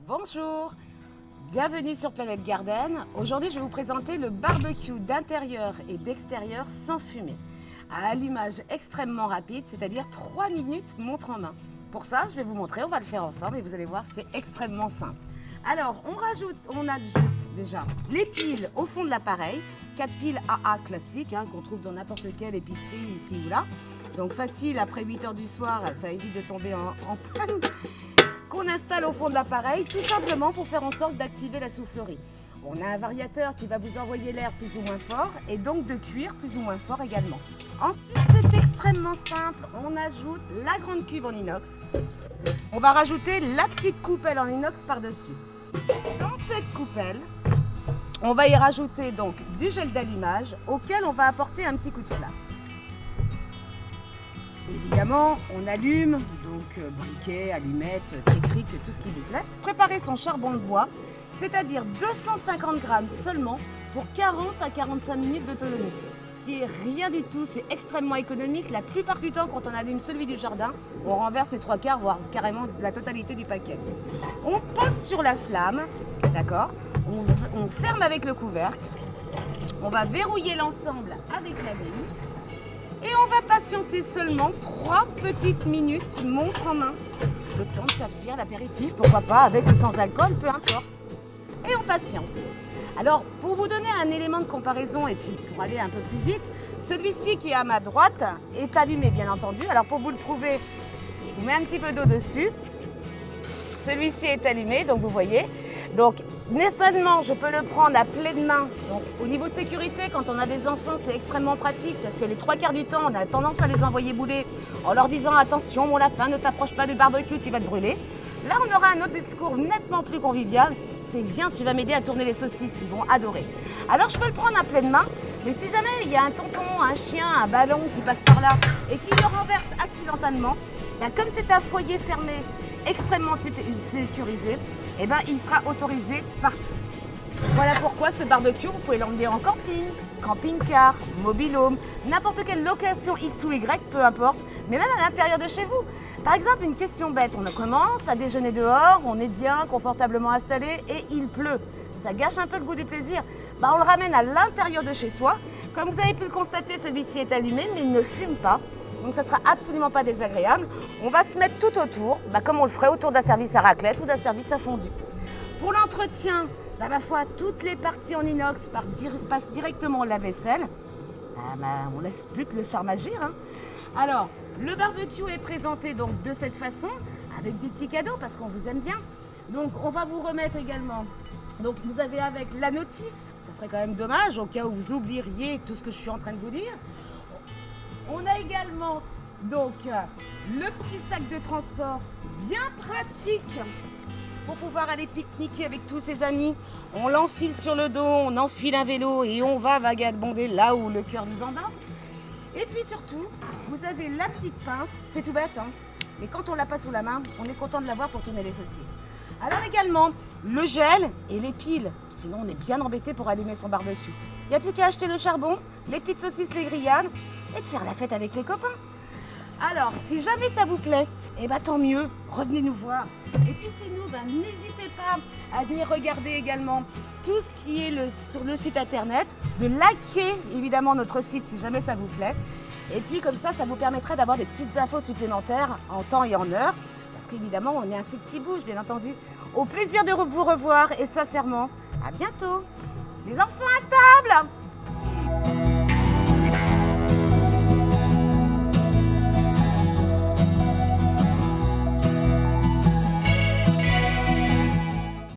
Bonjour, bienvenue sur Planète Garden. Aujourd'hui, je vais vous présenter le barbecue d'intérieur et d'extérieur sans fumée, à allumage extrêmement rapide, c'est-à-dire 3 minutes montre en main. Pour ça, je vais vous montrer, on va le faire ensemble et vous allez voir, c'est extrêmement simple. Alors, on ajoute déjà les piles au fond de l'appareil, 4 piles AA classiques qu'on trouve dans n'importe quelle épicerie ici ou là. Donc facile, après 8 h du soir, ça évite de tomber en panne. Qu'on installe au fond de l'appareil, tout simplement pour faire en sorte d'activer la soufflerie. On a un variateur qui va vous envoyer l'air plus ou moins fort et donc de cuire plus ou moins fort également. Ensuite, c'est extrêmement simple, on ajoute la grande cuve en inox. On va rajouter la petite coupelle en inox par-dessus. Dans cette coupelle, on va y rajouter donc du gel d'allumage auquel on va apporter un petit coup de flamme. Évidemment, on allume, donc briquet, allumettes, cric, tout ce qui vous plaît. Préparez son charbon de bois, c'est-à-dire 250 grammes seulement pour 40 à 45 minutes d'autonomie. Ce qui est rien du tout, c'est extrêmement économique. La plupart du temps, quand on allume celui du jardin, on renverse les 3/4, voire carrément la totalité du paquet. On pose sur la flamme, d'accord, on ferme avec le couvercle, on va verrouiller l'ensemble avec la grille. Et on va patienter seulement 3 petites minutes, montre en main. Le temps de servir l'apéritif, pourquoi pas, avec ou sans alcool, peu importe. Et on patiente. Alors, pour vous donner un élément de comparaison et puis pour aller un peu plus vite, celui-ci qui est à ma droite est allumé, bien entendu. Alors, pour vous le prouver, je vous mets un petit peu d'eau dessus. Celui-ci est allumé, donc vous voyez. Donc, nécessairement, je peux le prendre à pleine main. Donc, au niveau sécurité, quand on a des enfants, c'est extrêmement pratique parce que les 3/4 du temps, on a tendance à les envoyer bouler en leur disant « Attention, mon lapin, ne t'approche pas du barbecue, tu vas te brûler ». Là, on aura un autre discours nettement plus convivial. C'est « Viens, tu vas m'aider à tourner les saucisses, ils vont adorer ». Alors, je peux le prendre à pleine main, mais si jamais il y a un tonton, un chien, un ballon qui passe par là et qui le renverse accidentellement, là, comme c'est un foyer fermé, extrêmement sécurisé, eh ben, il sera autorisé partout. Voilà pourquoi ce barbecue, vous pouvez l'emmener en camping, camping-car, mobil-home, n'importe quelle location X ou Y, peu importe, mais même à l'intérieur de chez vous. Par exemple, une question bête, on commence à déjeuner dehors, on est bien confortablement installé et il pleut. Ça gâche un peu le goût du plaisir. Ben, on le ramène à l'intérieur de chez soi. Comme vous avez pu le constater, celui-ci est allumé, mais il ne fume pas. Donc ça ne sera absolument pas désagréable. On va se mettre tout autour, comme on le ferait autour d'un service à raclette ou d'un service à fondue. Pour l'entretien, ma foi, toutes les parties en inox passent directement au lave-vaisselle. On ne laisse plus que le charme agir. Alors, le barbecue est présenté donc de cette façon, avec des petits cadeaux parce qu'on vous aime bien. Donc on va vous remettre également. Donc vous avez avec la notice, ça serait quand même dommage au cas où vous oublieriez tout ce que je suis en train de vous dire. On a également donc le petit sac de transport bien pratique pour pouvoir aller pique-niquer avec tous ses amis. On l'enfile sur le dos, on enfile un vélo et on va vagabonder là où le cœur nous embarque. Et puis surtout, vous avez la petite pince, c'est tout bête, mais quand on l'a pas sous la main, on est content de l'avoir pour tourner les saucisses. Alors également, le gel et les piles, sinon on est bien embêté pour allumer son barbecue. Il n'y a plus qu'à acheter le charbon, les petites saucisses, les grillades, et de faire la fête avec les copains. Alors, si jamais ça vous plaît, tant mieux, revenez nous voir. Et puis sinon, n'hésitez pas à venir regarder également tout ce qui est sur le site internet, de liker évidemment notre site si jamais ça vous plaît. Et puis comme ça vous permettra d'avoir des petites infos supplémentaires en temps et en heure. Parce qu'évidemment, on est un site qui bouge, bien entendu. Au plaisir de vous revoir et sincèrement, à bientôt. Les enfants à table!